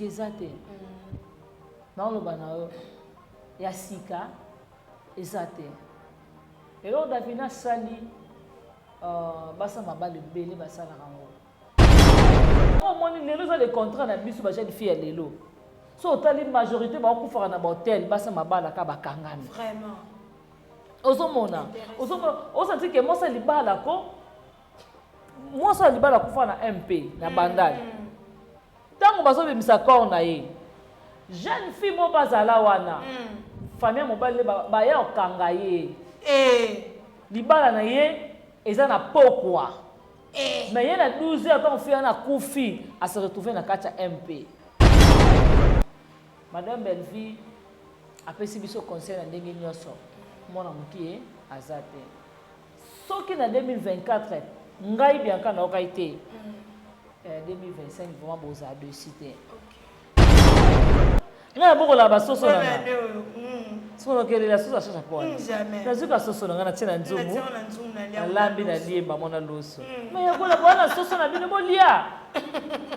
risque ezate. Non le banao ya sika ezate. Et là Davina sali basa mabale belé basa la rango. Oh mon lelo za le contrat na biso ba jeune fille lelo. So tali majorité ba ku fara na hôtel basa mabala ka bakangana. Vraiment. Ozomona osanti que moi ça libala ko moi ça libala ku fara na MP na bandal. Tango baso be misakor na ye. Jeune fille mo bazala wana. Famille mobile ba ya okanga ye. Libala na ye eza na pokwa. Mais il y a 12 heures quand on fait un koufi à se retrouver dans le MP. Madame Belleville a fait ce conseil en 2009. Mon ami Azate. Ce qui est en 2024, ngai bien quand on a été 2025 vraiment beaux à deux cités. Nga beaucoup la baso so na. Sono ke la so sa kwa. Jamais. Na zuka so na ngana tina nzumu. Na lambi na liemba mona loso. Mais ya kola bwana so na bino bolia.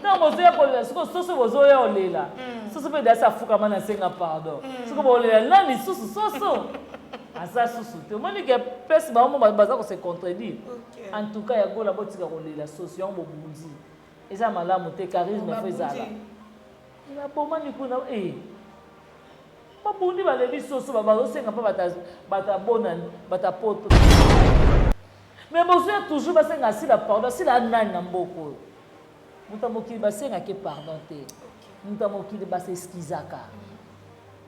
Na mozo ya kola so bozo ya olela. So pe dasa fuka mana senga pardon. So ko bolela nani so. Asa so te moni ke pesi ba mo baza ko se contredire. En tout cas ya kola botika kolela so yo bobundi. Eza malamu te charisme fezala. Na boma ni kuna babundi balebi soso bazosenga pa batabona batapoto mais bozoya toujours basenga sila pardon sila nani na mboko muta mokili basenga ke pardon te muta mokili baseskizaka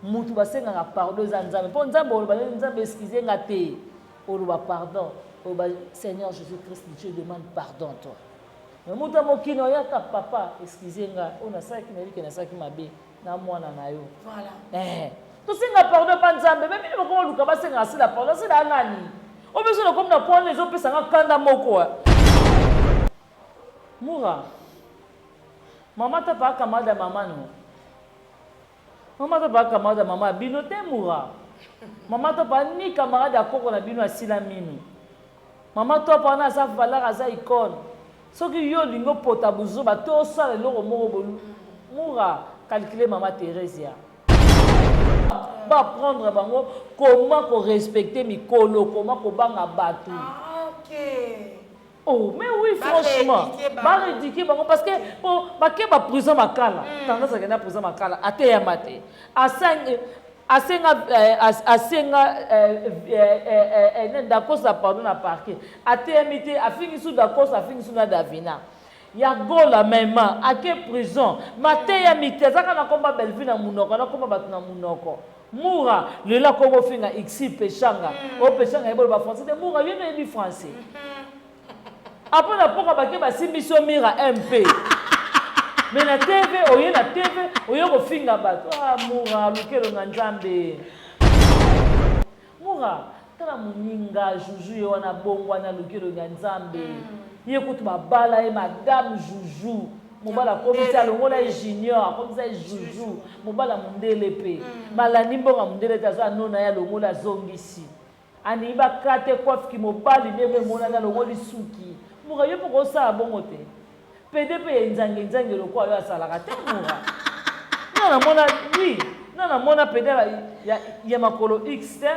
mutu basengaka pardon eza nzambe mpo nzambe oloba nzambe eskizenga te oloba pardon oloba Seigneur Jésus-Christ Dieu demande pardon toi. Mais muta mokili oyaka papa eskizenga ona saki na yike na saki mabe na mwana na yo. Voilà. Tu singa pardon pa nzambe même ni bako luka basenga asila pardon c'est la nani. O beso na comme na point les autres pesanga kanda moko. Mura. Mama ta pa kamada mama no. Mama ta pa kamada mama bino te mura. Mama ta pa ni camarade akoko na bino asila minu. Mama to pa na sa valeur aza icône. Soki yo lingo pota buzo ba to sala loko moko bolu. Mura calculer maman Thérèse. Va prendre bango comment respecter mikolo, comment banga batu. Ah OK. Oh mais oui franchement. Ba rédiquer bango parce que bon ba ke ba prison makala. Tendance à gagner prison makala ate ya mate. Asenga d'accord ça pardon na parquet. Ate mité a fini sous d'accord ça fini sous na Davina. Ya gola mema ake prison mate ya mitezaka na komba Belleville na munoko na komba batu na munoko mura lela komo finga ixi pechanga o pechanga ebolo ba français de mura yene ni français après na poka bake ba simbiso mira MP mais na TV oye na TV oye ko finga batu mura lukelo na nzambe mura tala muninga juju yo na bongwa na lukelo na nzambe. Écoute ma bala et madame Joujou. Mon bala commissaire longola junior, commissaire Joujou. Mon bala mundele pe. Malani mbonga mundele tazo nona ya longola zongisi. Ani ba kate kof ki mo bali nebe mona na longoli suki. Muga yo poko sa bongote. PDP nzange lokwa yo asala te muga. Nana mona oui, nana mona PDP ya makolo X te.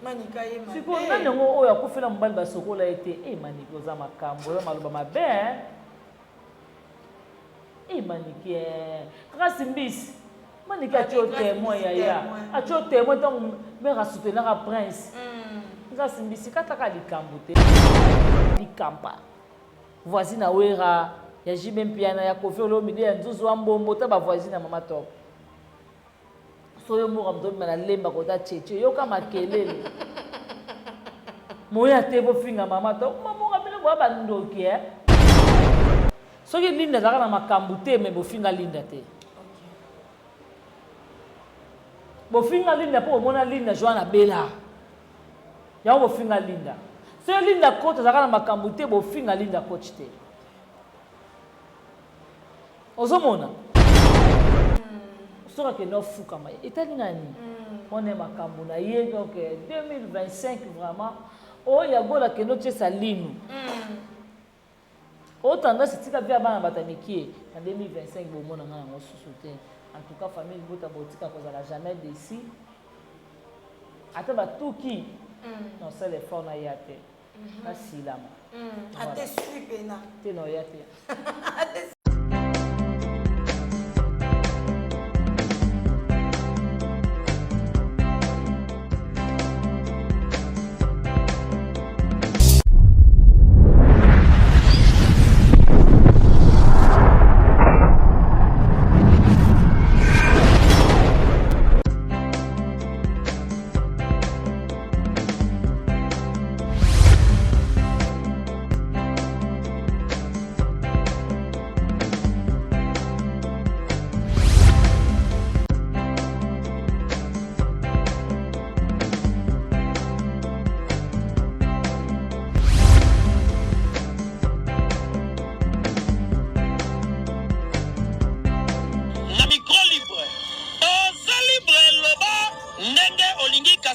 Manika ye mabe. Siko nani ngo oya kufela mbali basokola ete maniki oza makambo oza maloba mabe maniki grâce mbisi maniki atio témoin ya atio témoin donc mera soutenir a prince grâce mbisi kataka likambo te likampa voisine awera ya jibe mpiana ya kofelo midi ya nzuzu wa mbombo ta ba voisine mama top. Soyo mura mdomi na lemba kota cheche yoka makelele moya tebo finga mama to mama ngabele kwa bandoki soki linda zaka na makambu te me bofinga linda te bofinga linda po mona linda Joana Bella ya bofinga linda so linda kota zaka na makambu te bofinga linda coach te ozomona soka ke no fuka ma etali nani on est makambu na ye donc 2025 vraiment oh ya gola ke no tesa linu Autant dans cette cas, bana batamiki en 2025 bon mon nga ngo sous en tout cas famille bota botika ko la jamais d'ici. Ata ba tout qui non c'est les fonds na yate. Na silama. Ate suipena. Te no yate.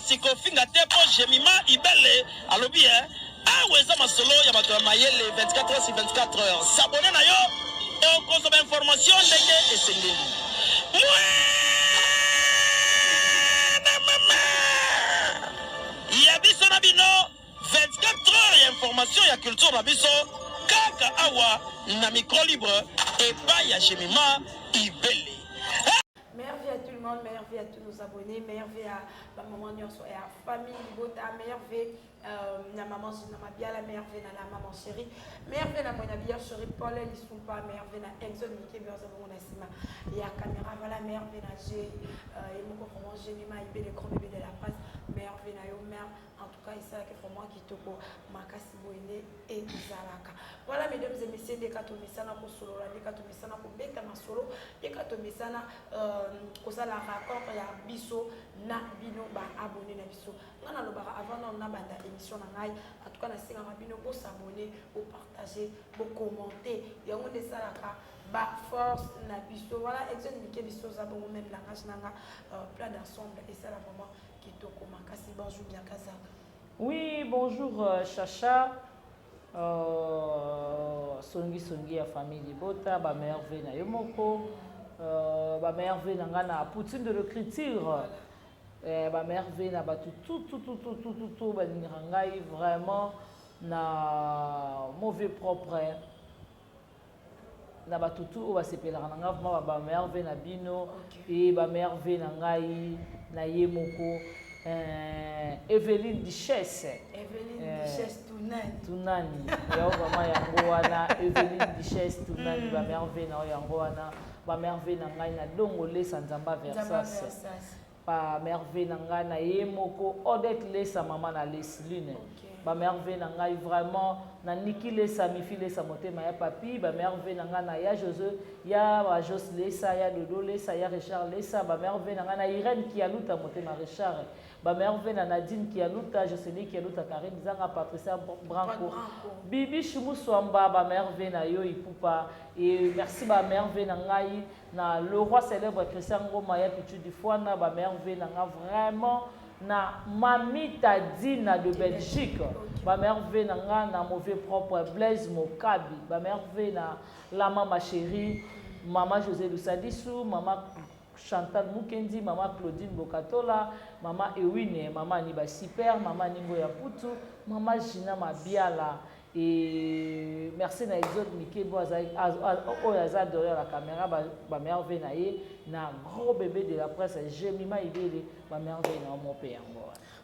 Sikofinga tepo jemima ibele alobi aweza masolo ya bato ya mayele 24 heures sur 24 heures s'abonner na yo et okozoma information ndenge esengeli ya biso na bino 24 heures ya information ya culture na biso kaka awa na micro libre epai ya jemima ibele. Meilleure vie à tout le monde, meilleure vie à tous nos abonnés, meilleure vie à la maman Nyonso et à la famille Libota, meilleure vie à la maman Zinamabia, la meilleure vie à la maman chérie, meilleure vie à la maman chérie, Paul Lissoumpa, meilleure vie à Exxon Mickey, Berzabon Nassima, et à Caméra, voilà, meilleure vie à G, et mon copain Génima, il les grands bébés de la presse, meilleure vie à yo mère, en tout cas, il s'est là pour moi qui te ko Makasi Boine et Zalaka. Voilà, mesdames et messieurs, des katomisana pour solo, des katomisana pour beka ma solo, des katomisana koza la raccord ya biso na bino ba abonné na biso ngana lo bara avant na banda émission na ngai en tout cas na singa bino pour s'abonner pour partager pour commenter ya on de salaka ba force na biso voilà Exxon Mickey biso za bon même langage nanga plein d'ensemble et ça là vraiment qui to koma kasi bonjour bien kazaka. Oui, bonjour Chacha. Songi ya famille Libota ba merveille na yomoko. Ba merveille na poutine de l'écriture. Ba merveille na tout ba ngai vraiment na mauvais propre. Na ba tutu ba sepela na ba merveille na bino et ba merveille na ngai na yemoko. Evelyne Duchesse. Evelyne Duchesse Tunani. Yo vraiment yango wana Evelyne Duchesse Tunani ba merveille na yango wana ba merveille na ngai na dongole sanzamba versas. Ba merveille na ngai na yemoko Odette Lesa maman na Lesline. Ba merveille na ngai vraiment na Niki Lesa mi file sa motema ya papi ba merveille na ngai na ya José ya ba Jos Lesa ya Dodo Lesa ya Richard Lesa ba merveille na ngai na Irène qui aluta motema Richard ba merveille na Nadine qui aluta Jocelyn qui aluta Karine Zanga Patricia Branco Bibi Chumuswamba ba merveille na yo ipupa et merci ba merveille na ngai na le roi célèbre Christian Ngoma ya pichu du Fouana ba merveille na ngai vraiment na Mamita Dina de Belgique ba merveille na nga na mauvais propre Blaise Mokabi ba merveille na la maman chérie maman José Lusadisu maman Chantal Mukendi maman Claudine Bokatola maman Ewine maman Niba Super maman Ningo ya Putu maman Gina Mabiala et merci na Exxon Mickey Oyaza derrière la caméra ba merveille na ye na gros bébé de la presse Jemima Ibele ba merveille na mon père.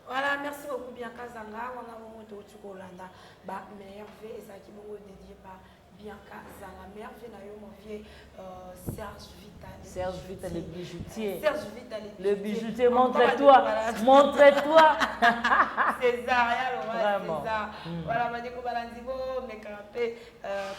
Voilà, merci beaucoup bien Kazanga. On a vraiment tout Kolanda. Ba merveille et ça qui m'ont dédié par Bianca Zanga. Merveille na yo mon vieux Serge Vital. Serge Vital le bijoutier. Serge Vital le bijoutier. Montre-toi, montre-toi. César, vraiment. César. Voilà, ma déco balandibo, mais campé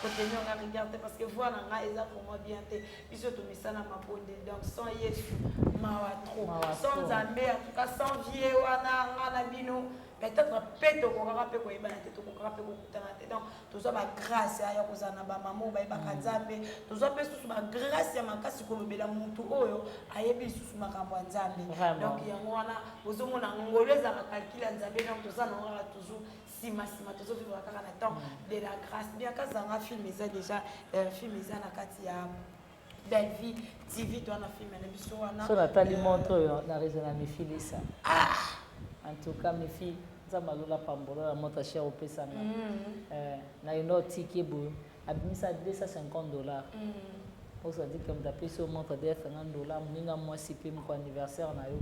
côté nous on a regardé parce que voilà, on a ça pour moi bien té. Puis surtout mais ça na ma bonne donc sans Yesu, mawa trop. Sans Zambé, en tout cas sans vieux wana ngana bino. Peut-être peto ko rapé ko ibana te to ko rapé ko kutana te donc tout ça ba grâce ya ko zana ba maman ba ba kanzambe tout ça pe tout ba grâce ya makasi ko bela ya mutu oyo ayebi susu makambo nzambe donc yango wana ozomona ngolo ezaka calcul nzambe donc toza na ngala toujours sima tozo vivre kaka na temps de la grâce bien kazanga film eza déjà film eza na kati ya Belle Vie TV toi na film na biso wana so Nathalie montre na raison na mifili ça en tout cas mes filles ça malola pambola la montre cher au pesa na ino ticket bo abimisa $250 on se dit comme d'après sur montre de $50 moninga moi si pe mon anniversaire na yo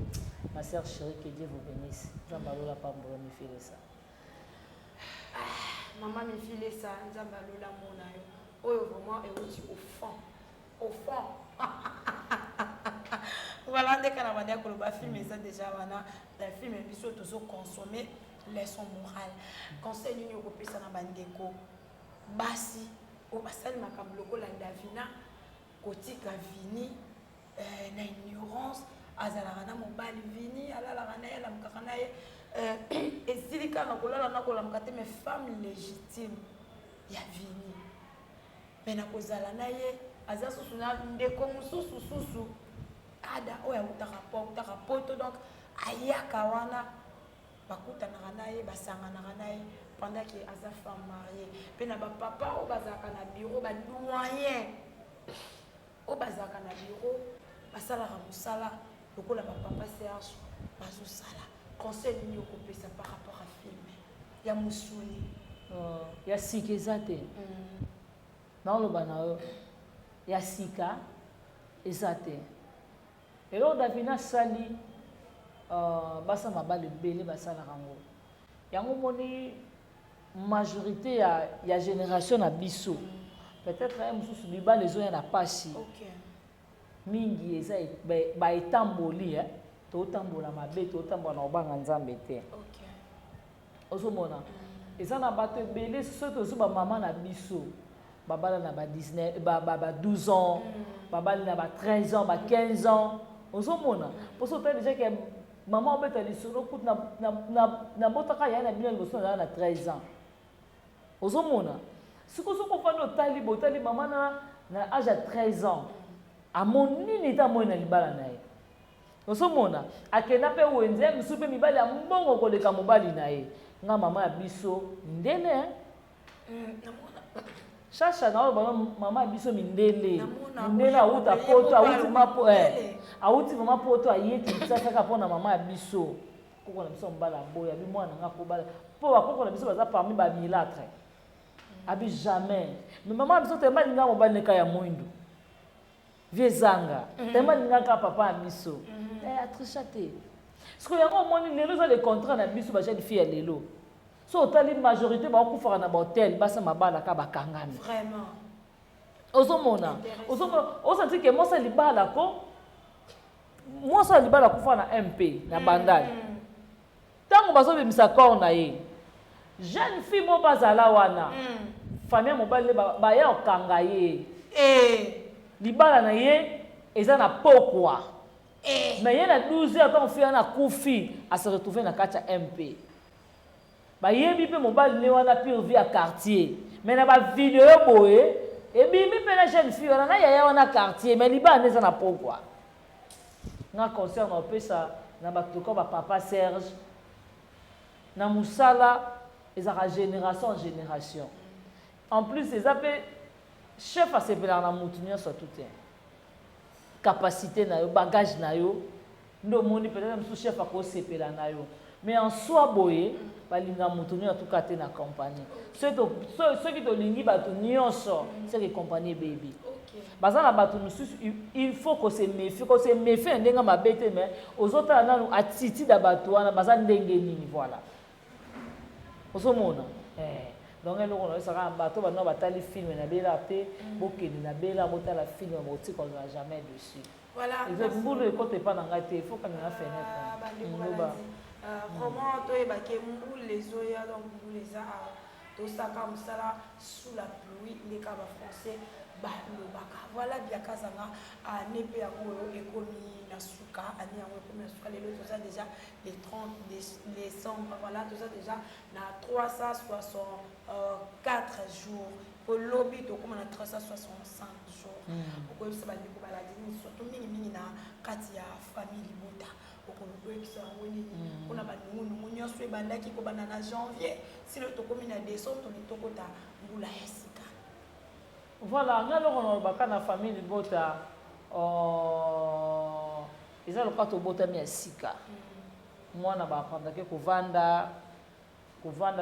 ma sœur chérie que Dieu vous bénisse ça malola pambola mifili ça maman mifili ça ça malola mona yo oyo vraiment et aussi au fond voilà dès qu'on a dit que le film est déjà wana le film est biso toujours consommer leçon morale conseil nini okopesa na bandeko basi o basali makambo lokola Davina kotika vini na ignorance azalaka na mobali vini alalaka na ye alamukaka na ye ezilika na kolala na kolamuka te mais femme légitime ya vini mais na kozala na ye aza susu na ndeko mosusu ada oyo utaka poto donc ayaka wana bakutanaka na ye basanganaka na ye pendant que aza femme mariée mpe na bapapa oyo bazalaka na bureau badoyen oyo bazalaka na bureau basalaka mosala lokola bapapa serge bazosala conseil nini okopesa par rapport à film ya mosuni ya sika eza te naoloba na yo ya sika eza te eloko Davina sali basa mabale ebele basalaka yango yango moni majorité ya génération na biso peut-être ye mosusu mibale ezoya na pasi mingi eza baetamboli totambola mabe totambola na kobanga nzambe te ozomona eza na bato ebele soki tozo bamama na biso babala na ba 12 ans babali na ba 13 ans ba 15 ans ozomona poso ta déjà que maman obeta lisolo kut na botaka ya na bino liboso na 13 ans ozomona siko soko fando otali botali mama na âge à 13 ans amoni nita moyo na libala na ye ozomona akenda pe wenze misu pe mibali ya mbongo koleka mobali na ye nga mama ya biso ndele Chacha na mama biso mindele auta poto auti mama poto ayeti saka pona mama biso koko na biso mbala boya bi mwana nga ko bala po koko na biso baza parmi ba milâtre abi jamais mais mama biso te mali nga mobali neka ya moindu viezanga te mali nga ka papa biso atrichate ce yango moni lelo za le contrat na biso ba jeune fille ya lelo so otali majorité bakufaka na bahotel basa mabala ka bakangami vraiment ozomona osanti ke mosa libala ko mosa libala kufa na MP na bandali tango bazobimisa corps na ye jeune fille mo bazala wana famille mobali baya okanga ye libala na ye eza na pokwa mais ye na 12 ans tant fille na kufi a se retrouver na kati ya MP bayebi pe mobali ne wana pire vie à quartier mais na ba vidéo boye ebimi pe na jeune fille wana na yaya wana quartier mais libala neza na pokwa nga concerne opesa na bato ko ba papa Serge na musala ezaka génération en génération en plus ezape chef asepelaka na mutu nyonso tout capacité na yo bagage na yo ndo moni peut-être mosusu chef akosepela na yo mais en soi boye balinga mutu nyonso atuka te na compagnie soki tolingi bato nyonso seke compagnie baby baza na bato mosusu il faut que se méfie ndenge mabe te mais ozotala nanu attitude ya bato wana baza ndenge nini voilà ozomona donc eloko na esaka bato bano batali film na bela te bokende na bela botala film botikozala jamais dessus voilà mbulu ekote epa na ngai te il faut kanina fenêtre vraiment toyebake mbulu ezoya donc mbulu eza tosaka mosala sous la pluie ndeka bafrançais balobaka voilà biakazanga ane mpe yango oyo ekomi na suka ane yango ekomi na suka lelo toza déjà les 30 décembre voilà toza déjà na 364 jours Au lobby, tu comme on a 365 jours. Pourquoi ça va dire que la vie surtout mini na katia famille bota. Pourquoi nous qui sont on a pas nous sommes banda qui ko bana na janvier. Si le toko mina décembre, on est toko ta bula esika. Voilà, on a na famille bota ils ont le cas to bota mi esika. Moi na ba prendre que kovanda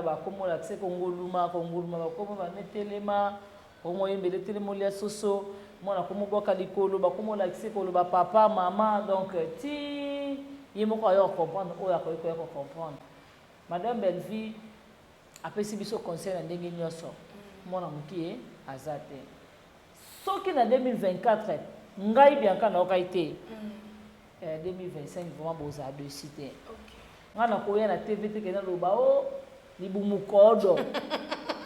bakomola tse kongoluma bakomo banetelema komo yembele telemo lia soso mwana komo boka likolo bakomola tse koloba papa maman donc ti yemoko ayo comprendre oya ko comprendre madame Belleville apesi biso conseil na ndenge nyoso mwana mukie azate soki na 2024 ngai bianka na okaite 2025 vraiment boza de cité ngana koya na TVT kena loba o libumukodo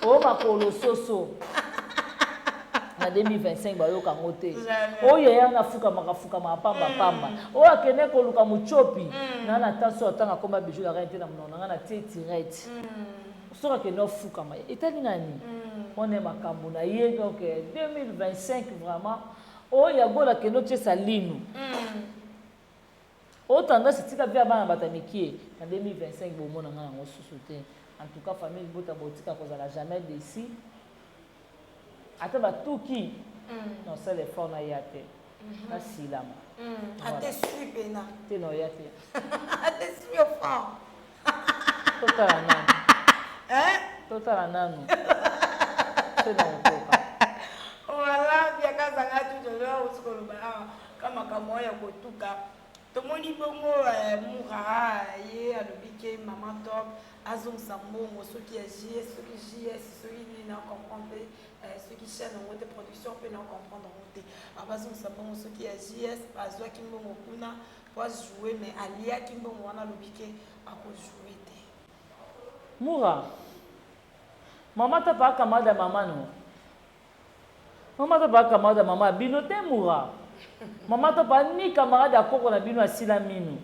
o makolo soso na 2025 bayoka ngote o yeya na fuka mapamba o akene koluka muchopi na na taso atanga koma bijou la rente na monona ngana tirette soka ke no fuka ma etali nani on est makambo na ye donc 2025 vraiment o ya gola ke no tsa linu autant de ce tika via bana batamikie en 2025 bomona ngana ngo sosote en tout cas famille bota botika kozala jamais d'ici ata batuki non c'est l'effort na yate na silama ate sui pena te no yate ate sui au fond totala nanu c'est non toka voilà bien kazanga tu de là usikolo ba kama kama ya kotuka tomoni bongo mura ye alobike maman top azong sambongo ceux qui agissent ceux qui JS ceux qui n'ont comprendre ceux qui cherchent dans votre production peut n'en comprendre monter abazong sambongo ceux qui agissent bazwa kimbongo kuna pour jouer mais alia kimbongo wana alobike ako jouer te mura maman ta pas kamada maman no maman ta pas kamada maman binote mura maman to pa ni camarade akoko na bino asila minu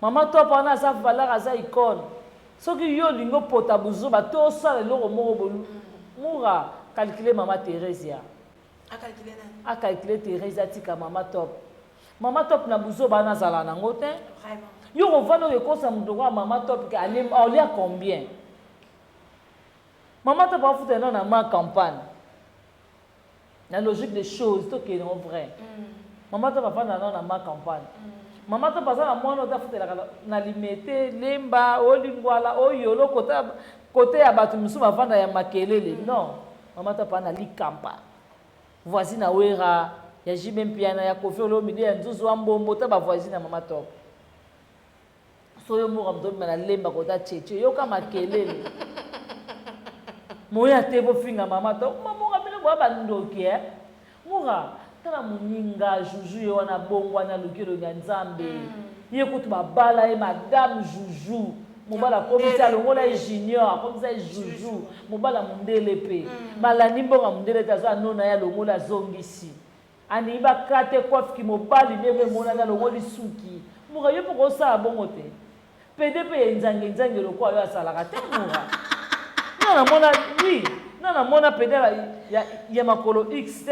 maman to pa na sa valeur aza icône soki yo lingo pota buzo ba to sala loko moko bolu mura calculer maman Thérèse a calculer Thérèse tika maman top na buzo ba na zala na ngote vraiment yo ko vano ke kosa mudoko maman top ke ali a combien maman top a foutu na ma campagne. La logique des choses, tout qui est vrai. Maman ta papa na ma campagne. Maman ta papa na moi na foutu na limité lemba o lingwala o yolo côté ya batu musuma vanda ya makelele. Non, maman ta papa na li campa. Voisine awera ya jimem piana ya kofelo midi ya nzuzu wa mbombo ta ba voisine maman top. So yo mo ramdo na lemba kota cheche yo ka makelele. Moya tebo finga maman top. Bandoki mura tala muninga juju ye wana bongo wana lukelo nya nzambe ye kutu babala ye madame juju mobala komisa longola junior komisa juju mobala mundele pe malani mbonga mundele tazo anona ya longola zongisi ani ba kate kofi mobali nebe mona na longoli suki mura ye poko sa bongo te PDP nzange lokwa yo asala te mura na mona oui na mona pedala ya makolo X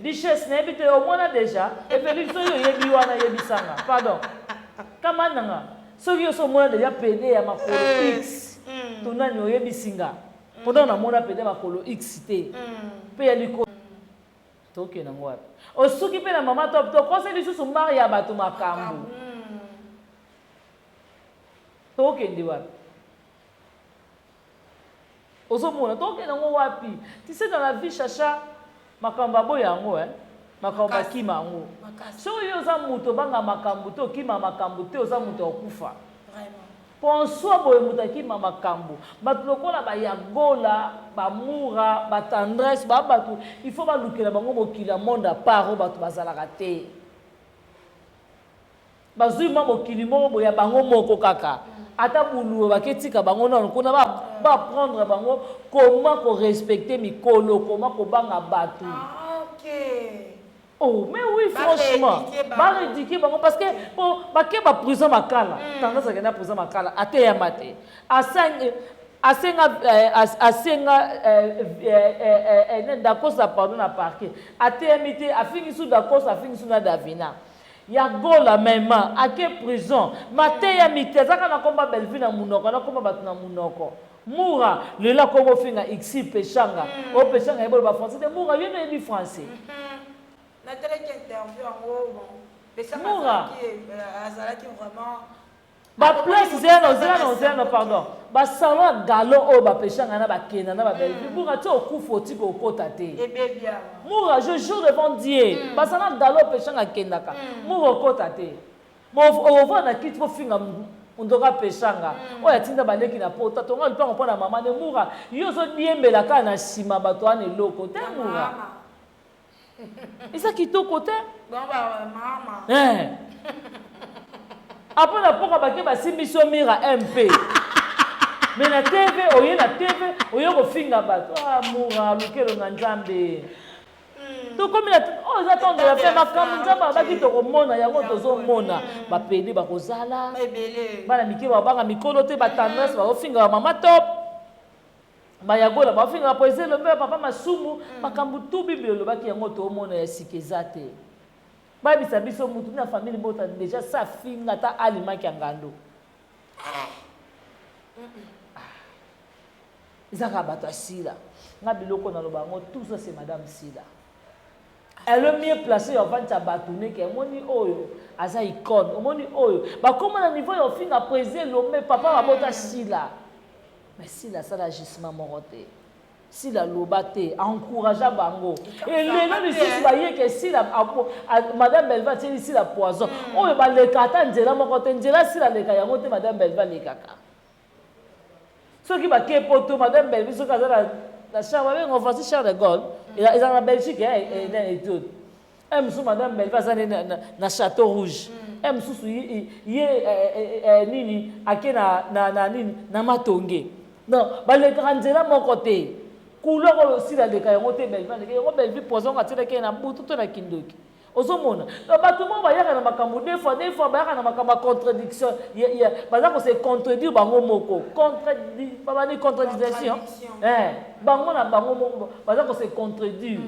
richesse na ebite au moins déjà et puis lui soyo yebi wana yebisanga pardon kama nanga soki yo so mona déjà pede ya makolo X tonani oyebisinga pendant na mona pede makolo X te pe ya liko toke na ngwa o soki pe na mama top to conseil lisusu maria bato makambu toke ndi wapi ozomona toke nango wapi tu sais dans la vie chacha makamba boyango makamba kima yango so yo za muto banga makambu to kima makambu te oza muto okufa vraiment Ponso boye mutaki mama kambo. Batu lokola ba yagola, ba mura, ba tendresse, ba batu. Il faut ba lukela bango mokila monde paro batu bazalaka te. Bazui mama mokili moko boya bango moko kaka. Ata bulu ba ketika bango non kona ba prendre bango comment ko respecter mikolo, comment ko banga batu. Ah OK. Oh, mais oui, franchement. Ba rédiquer bango parce que ba ke ba prison makala. Tendance à gagner prison makala. Ate ya mate. A 5 d'accord ça pardon à parquet a TMT a fini sous d'accord ça fini sous na Davina ya gola même à quelle prison matin ya mite ça kana komba Belleville na munoko na komba batu na munoko Moura le la komo finga xi pechanga o pechanga ebo ba français de Moura yene du français na télé qui interview en haut bon pechanga qui azala qui vraiment ba place zéro pardon ba salon galon o ba pechanga na ba kena na ba Belleville Moura tu au coup faut tipo kota te et bien Moura je jure devant Dieu ba salon galon pechanga kendaka Moura kota te mo o va na kit fo finga undoka pechanga oya tinda baleki na pota tonga lipango pona mama ne Moura yo zo diembela ka na sima bato ane loko te Moura isa kitoko te bon ba mama après la poka bake basimbi so mira MP mais na TV oye na TV oye ko finga bato Moura lukelo na Nzambe to comme la oh j'attends la faire makambo Nzambe baki to ko mona yango tozo mona ba pedi ba kozala bana miki ba banga mikolo te ba tendance ba finga mama top ba yagola ba finga poise le mbe papa masumu makambo tu bible lo baki yango to mona ya sikezate ba bisa biso mutu na famille bota déjà ça finga ta alima ki ngando Zaka bato asila nga biloko na lobango tout ça c'est madame Sila elle est mieux placée en vente à batouné que moni oyo aza icône moni oyo ba comment na niveau yo finga présé l'homme papa va bota Sila mais Sila ça l'agissement moroté Sila lobate encourageant bango et le nom ici ba yé que Sila madame Belva tient ici la poison oyo ba le kata nzela moko te nzela Sila le kaya moté madame Belva le kaka ceux qui ba kepoto madame Belva ceux qui la chambre avec en français Charles de Gaulle ils en a Belgique et tout aime sous madame Belva ça na Château Rouge aime sous nini akena na nini na Matonge non ba le grandzela mon côté couleur aussi la de kayo te Belva le Belva poison ka tela ke na butu to na kindoki ozomona bato mo ba yaka na makambo des fois ba yaka na makambo contradiction ya baza ko se contredire bango moko contradiction bango na bango moko baza ko se contredire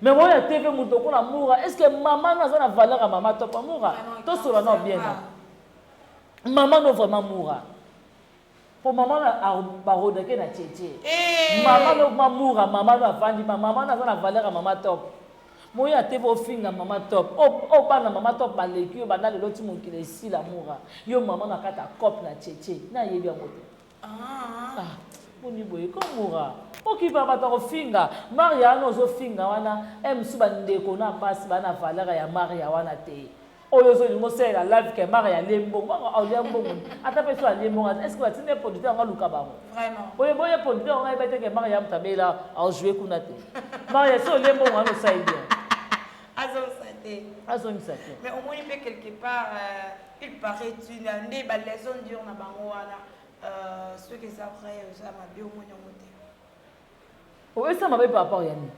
mais moi ya TV muto ko na Moura est-ce que maman na za na valeur à maman top Moura to solo na bien maman no vraiment Moura pour maman na baroda ke na tchétché maman no Moura maman no afandi maman na za na valeur à maman top moya te bo finga mama top o bana mama top baleki yo bana lelo ti mokile si la Moura yo mama na kata cop na tchétché na yebi yango te boni boye ko Moura o ki ba bata ko finga Maria no zo finga wana emsu bandeko na pasi bana valeur ya Maria wana te oyo zo lingo sela live ke Maria lembo ngwa o lembo ata pe so lembo est-ce que va tine producteur nga luka ba vraiment oyo boye producteur nga ibete ke Maria mtabela a jouer kuna te Maria so lembo ngwa no sai bien mais au moins il peut quelque part il paraît une année bah les zones dures na bango wana ceux qui savent vrai ça m'a bien au moins monté oui ça m'a pas rapport yani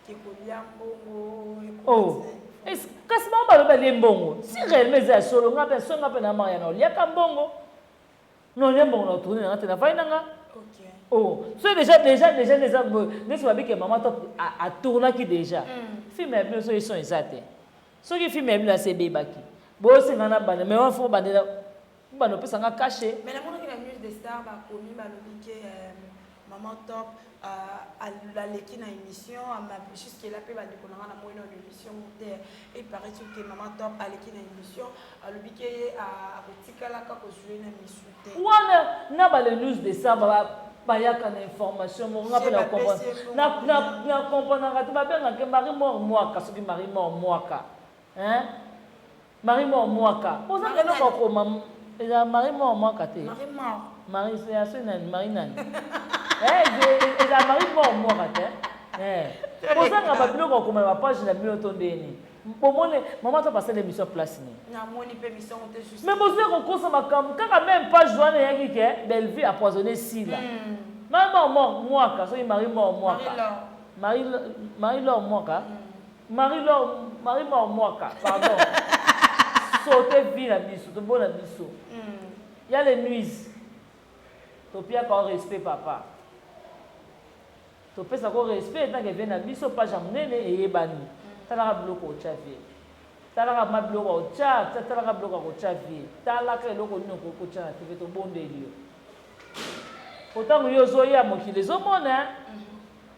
qui kolia mbongo oh est-ce kasi ba ba le mbongo si réellement za solo ngape so ngape na Maria no liaka mbongo no le mbongo no tourner na tena faina nga OK oh so déjà ne soit que maman top a tourné qui déjà film est bien so ils sont exacts ceux qui filment là c'est bébaki bo singana bana mais on faut bana bana pesa nga caché mais la monde qui la news des stars ba komi ba lobiké maman top à la l'équipe na émission à ma jusqu'à là pe ba de konanga na moino l'émission et paraît que maman top à l'équipe na émission à lobiké à kotikala ka ko jouer na émission te wana na ba le news des stars ba yaka na information mo ngapela comprendre na comprendre ngati ba benga ke mari mort mwaka soki mari mort mwaka mari mort mwaka oza ngelo ko koma eza mari mort mwaka te mari c'est aso na mari nani eza mari mort mwaka te oza ngaba biloko koma ba page na bino to ndeni pomone maman to passer l'émission place ni na moni pe mission te juste mais vous avez rencontré ma cam quand même pas joindre yaki ke Belleville a poisonné Sila maman mort mwaka so mari mort mwaka Marie Laure mwaka Marie mort mwaka pardon sauter vie la biso to bona biso il y a les nuits topiaka o respect papa topesa ko respect tant que vient na biso page ya monene eyebani talaka biloko otya vie talaka ma biloko otya talaka biloko akotya vie talaka eloko nini okotya na tv tobondeli yo otango yo ozoya mokili ezomona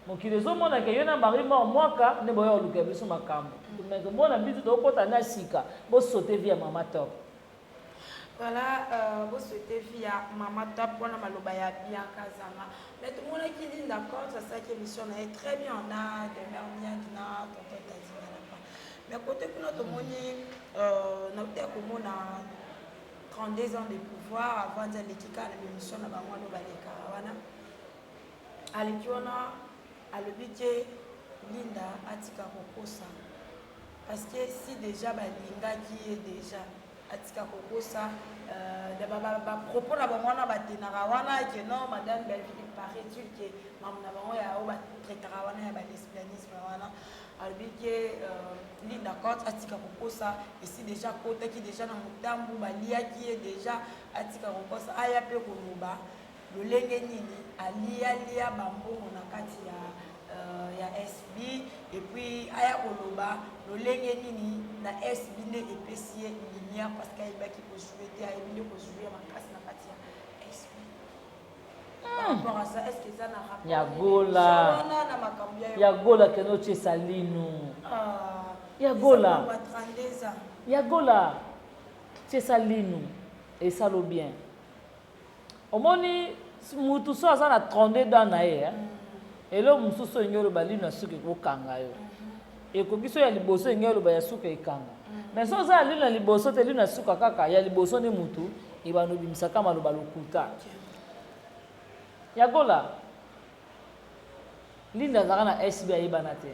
mokili ezomona ke yo na mari mort mwaka nde boya oluka biso makambo me tomona biso tokota na sika bosote vie ya mama top. Voilà, vous souhaitez via Maman Top pour la malobaya bien Kazama. Mais tout le monde qui dit d'accord, ça c'est une émission très bien. On a des mermières, mais côté pour notre monde, on a 32 ans de pouvoir avant de l'équipe à l'émission de la Caravana. À l'équipe, à l'objet, Linda Atika Kokosa. Parce que si déjà, Linda qui est déjà. Atika Kokosa, propos na bamwana batenaka wana que non madame Belville paraît-il que maman na bango ya oba traitera wana ya lesbianisme wana albi que Linda Cote Atika Kokosa ici déjà côté qui déjà na mutambu balia qui est déjà Atika Kokosa aya pe koloba lolenge nini alia bambongo na kati ya SB et puis aya koloba lolenge nini na SB ne epesiye parce qu'il y a qui peut jouer, il y a qui peut jouer ma classe na partie SB. Par rapport à ça, est-ce que ça n'a rapport? Yagola que notre salino. Yagola. Yagola. C'est salino et ça le bien. Au moins ni tout ça ça na 32 dans nae hein. Et là mususo nyolo balino na suki ko kanga yo. Et ko biso ya liboso nyolo ba ya suka ikanga. Mais so za lina liboso te lina suka kaka ya liboso ne mutu ibano bimisaka maloba lokuta yagola linda zaka na SB ayibana te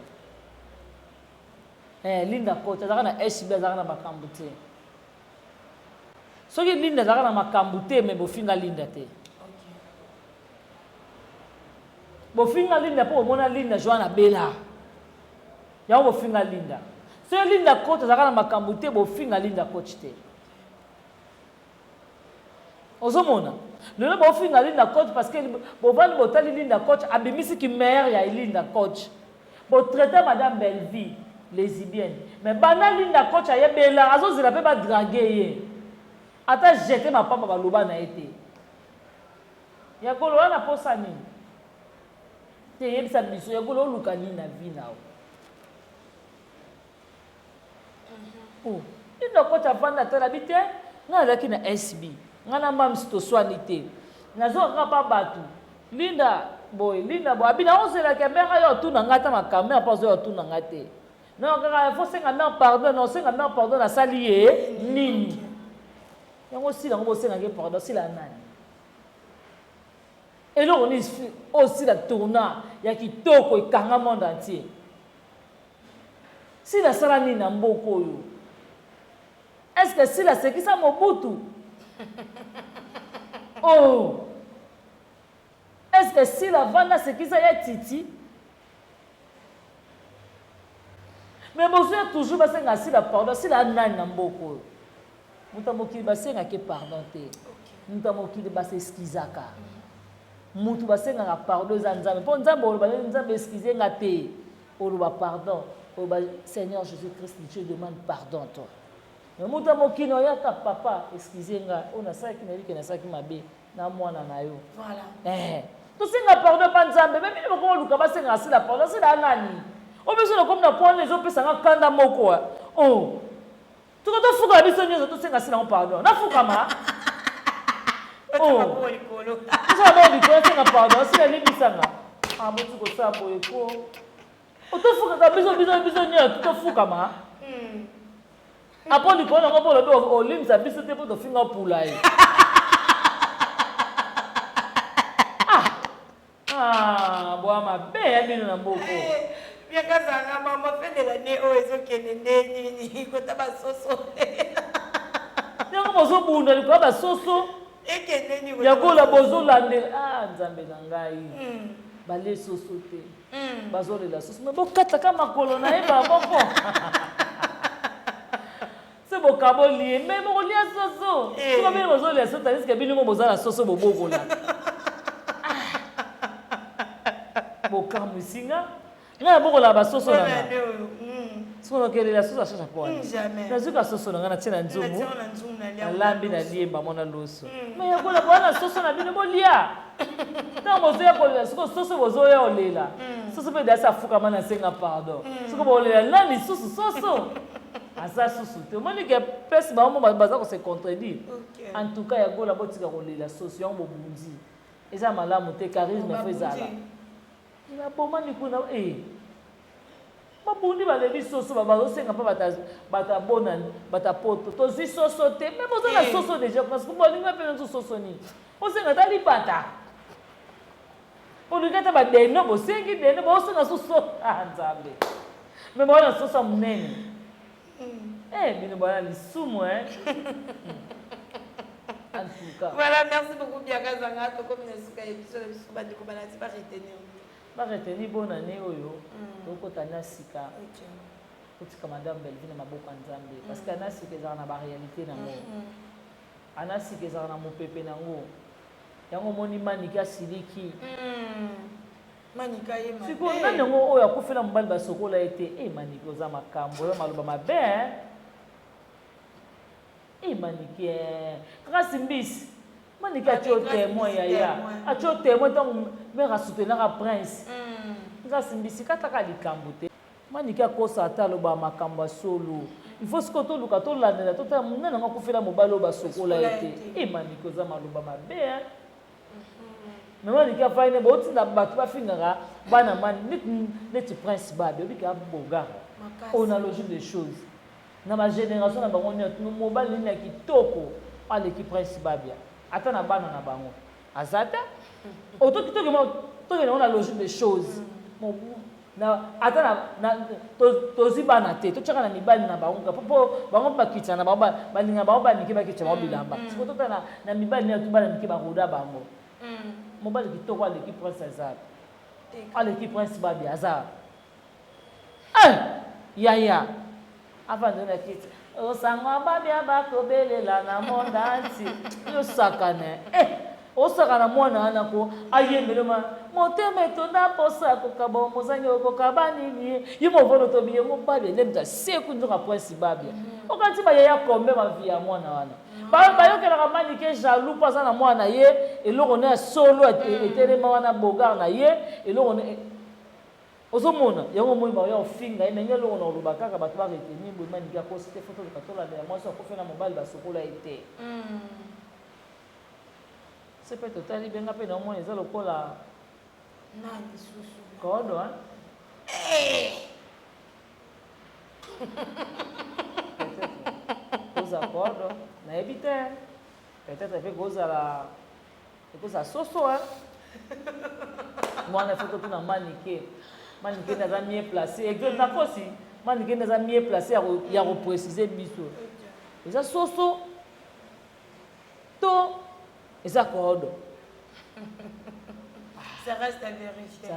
linda kota zaka na SB zaka na makambu te soki linda zaka na makambu te me bofinga linda te bofinga linda po mona linda joana bela ya bofinga linda. C'est Linda Coach, ça va makambuté bofinga Linda Coach te. Ozomona. Le nom bofinga Linda Coach parce que bovani botali Linda Coach abimisi ki mère ya Linda Coach. Bo traiter madame Belleville lesbienne. Mais bana Linda Coach ayebela azozela pe ba draguer ye. Ata jeter ma papa baloba na été. Ya kolo wana posa nini? Te yebisa biso ya kolo lukani na vie nao. Linda Coach avanda tala bite nga zaki na SB nga na mam sto swanité nazo nga pa batu Linda boy abina ozela ke mera yo tuna ngata makamera pa zo yo tuna ngate non nga faut senga mer pardon non senga mer pardon na salié nini yango sila ngo senga ke pardon sila nani et là on est aussi la tourna ya kitoko ikanga monde entier si la sala ni na mboko yo. Est-ce que si la séquence ça Mobutu? Oh! Est-ce que si la vanda séquence ça y a Titi? Mais bon, c'est toujours parce que si la pardon, si la nani namboko. Mutamoki basenga ke pardon te. Mutamoki de base excusaka. Mutu basenga pardon za nzambe. Po nzambe oloba nzambe excuser nga te. Oloba pardon. Oloba Seigneur Jésus-Christ, Dieu demande pardon toi. Mais muta mokino yaka papa excusez-nga on a ça qui n'a dit que na ça qui m'a bé na mwana na yo voilà tout singa pardon pas nzambe même il ko luka ba singa si la pardon c'est la nani o besoin comme na point les opesa nga kanda moko oh tout ko to fuka biso nyozo tout singa si la pardon na fuka ma oh ça va lui ko singa pardon si la libisanga ah bon tu ko ça boye ko o to fuka biso nyozo tout fuka ma après, nous avons au lim, ça bise pour te finir pour là. Ah, bon, ma belle, elle est dans beaucoup. Bien que ça, maman fait de l'année où ils ont qu'elle est née, quand t'as pas soso. Il y a un bozo bunda, il y a un soso. Et qu'elle est née. Il y a un bozo landé. Ah, nzambe nangai. Balé soso te. Bazo de la soso. Mais bon, kataka ma colonna, et bah, bon. C'est bon, caboli, mais mon lien soso. Tu vas bien aux autres, les autres, que bien nous bozala soso bobo là. bokamwi singa ngai bokola basoso na nga sono kele la soso achacha kwa nazuka soso na nga na tina nzumu alambi na liemba mona loso mais yakola bwana soso na bino bolia ntango bozoya kolela siko soso bozoya olela soso mpe dasi afukama na senga pardon siko bolela nani susu soso aza susu te omoni ke pesi bango baza kose contredire en tout cas yakola botika kolela soso yango bobundi eza malamu te charisme fo ezala babomani kuna babundi balebi soso bazosenga mpo bato abonani bato apoto tozwi soso te me boza na soso déjà parce que bolinga mpe nazo soso nini osenga ta lipata olinga ta badeno bosengi deno bosenga soso nzambe me baona soso monene bino bana lisumu en tout cas voilà merci beaucoup Biaka Zanga comme na épisode de Bandeko Banati pas retenir baretenir bonne année oyo tokotana sika kotika madame Belvine maboko nzambe parce que ana sika ezala na baréalité nango ana sika ezala na mopepe nango yango moni manika siliki manika ye siko nani yango oyo akufela mobali basokola ete manika oza makambo oyo maloba mabe maniki kaka simbisi maniki atio témoin yaya atio témoin ntango mare asoutenaka prince nga simbisi kataka likambo te maniki akosa ata aloba makambo ya solo il faut siko toluka tolandela totala monene yango akufela mobali oyo basokola ete maniki oza maloba mabe me maniki afai ne bootinda bato bafingaka bana mani neti prince babe obika bogara on a logique des choses na ma génération na bango nyonso mobali nini ya kitoko aleki prince babia ata na bana na bango azata tokende na logique des choses ata tozwi bana te totyaka na mibali na bango po bango bakitisa na bango balinga bango banike bakitisa bango bilamba siko totala na mibali nini bana mike baroda bango mobali kitoko aleki prince azara aleki prince babia azara yaya avandona kiti osanga babia bakobelela na monda nti yosakane osakana mwana wana ko ayembelema motema etonda posa kokaba mozangi okokaba nini ye movono tobiye mobali elemta seku nzoka prince babia okati bayaya kombe mavi ya mwana wana bayokelaka manike jaloux mpo aza na mwana ye eloko ne ya solo etelema wana bogar na ye eloko ne ozomona yango moi baoya ofinga ye ndenge eloko na oloba kaka bato baretenir boye maniki akosi te foto luka tolandela mwasi akofena mobali basokola ye te se mpe totali benga mpe na omona eza lokola kodo koza kodo nayebi te peut-être mpe kozala soso mwana foto tuna manike manike naza mieux placé exemple nakosi manike naza mieux placé ya koprécise biso eza soso to eza kodo ça reste à vérifier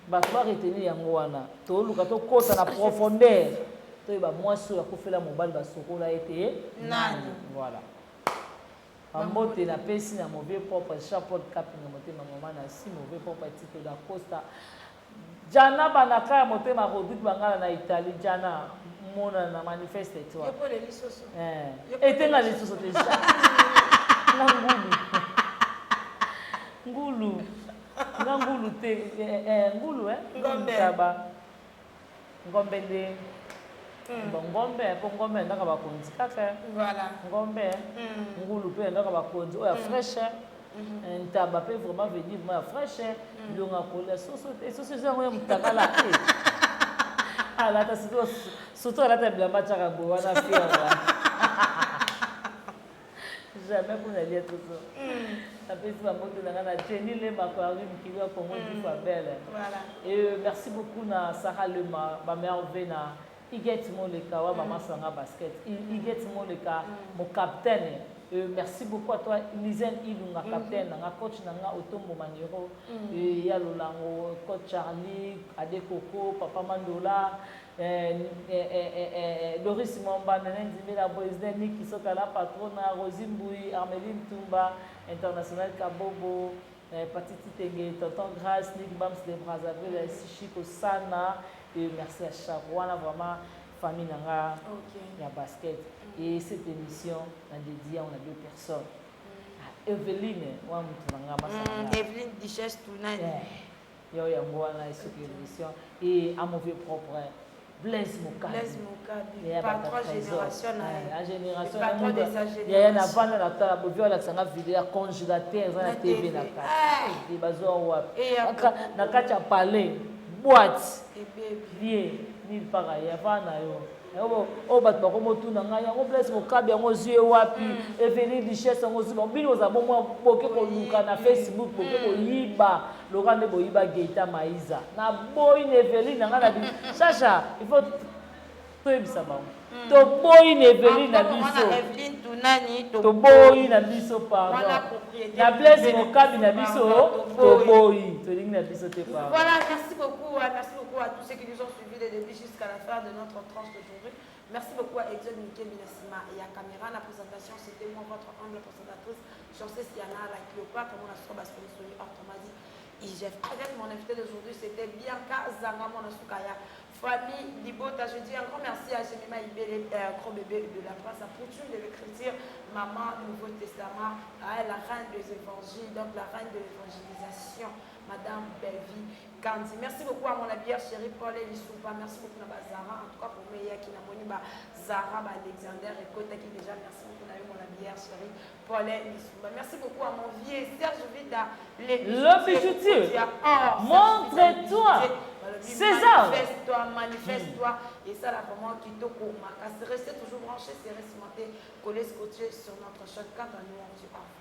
bato baretenir yango wana toluka tokota na profondeur toyeba mwasi oyo akofela mobali basokola ete nani voilà bambote napesi na mauvais propre chapeau kapinga motema mama na si mauvais propre tito da costa jana banaka ya motema rodite bangala na Italie jana mona na manifeste toi etenga lisusu te na ngulu te ngulu ngaba ngombe nde ngombe po ngombe ndaka bakonzi kaka ngombe ngulu pe ndaka bakonzi oya fraîche ntaba pe vraiment veut dire moi fraîche longa kola soso zango ya mutakala te ala ta surtout ala ta blamba chaka bo wana fiora jamais pour aller tout ça ça fait ça moto na na Jenny le makari mkiwa Congo du Fabel et merci beaucoup na Sarah Lema ba merveille na Iget Moleka wa mama sanga basket Iget Moleka mon capitaine merci beaucoup à toi Lizen Ilunga capitaine na coach na nga Otombo Maniro ya Lolango coach Charlie Adekoko Papa Mandola Doris Momba Nenzi la Boisden Niki Sokala patrona Rosimboui Armeline Tumba international Kabobo Patiti Tenge, Tonton Grâce, Nick Bams de Brazzaville, Sichiko Sana, et merci à Charouana, vraiment, famille Nanga, il y a basket. Et cette émission, on a dédié, on a 2 personnes. Evelyne, Evelyne Duchesse Tounani. Il y a une émission. Et à mauvais propre, Blaise Mokabi. Patron génération. La génération. Patron de sa génération. Il y a une avant la table, il y a une vidéo congélateur, dans la TV. Il y a un palais, boîte. Bien, ni pareil, il y a oh bat ba ko motu na nga yango Blaise Mokabi yango zue wapi Evelyne Duchesse yango zue bino za bomo boke ko luka na Facebook boke ko yiba lokande bo yiba Geita Maiza na boy Evelyne nga na bi Chacha il faut to ebisa ba to boy Evelyne na biso Evelyne Tounani to boy na biso pardon na Blaise Mokabi na biso to boy to lingi na biso te pardon. Voilà, merci beaucoup à tous ceux qui nous ont suivis dès le début jusqu'à la fin de notre tranche d'aujourd'hui. Merci beaucoup à Exode Miké Minasima et à Caméra. La présentation, c'était moi, votre humble présentatrice, Chancé Siana, la Cléopâtre, mon associé Basconisoli, Artomadi, IGF. Avec mon invité d'aujourd'hui, c'était Bianca Zanga, mon associé famille Libota. Je dis un grand merci à Jemima Ibele, gros bébé de la France, à Pouture de l'écriture, Maman, Nouveau Testament, à la reine des évangiles, donc la reine de l'évangélisation, Madame Belvie Kandi. Merci beaucoup à mon habilleur chéri Paul Elisouba. Merci beaucoup à Zara. En tout cas, pour Meya qui n'a pas Zara, Alexander et Kota qui déjà. Merci beaucoup à mon habilleur chéri Paul Elisouba. Merci beaucoup à mon vieux Serge Vida. Le bijoutier. Montre-toi. César. Manifeste-toi. Et ça, là, vraiment, qui te court. Restez toujours branchés, serrez, cimentés, collés, scotchés sur notre chaîne. Quant à nous, on dit au revoir.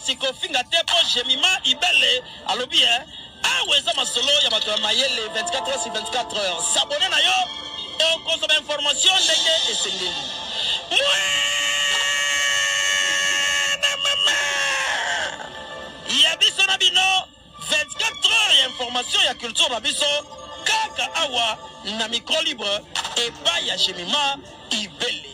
Sikofinga tepo Jemima Ibele alobi aweza masolo ya bato mayele 24 heures sur 24 heures. S'abonner na yo et consommer information ndenge esengeli. Ya biso na bino 24 heures ya information ya culture na biso kaka awa na micro libre et pas ya Jemima Ibele.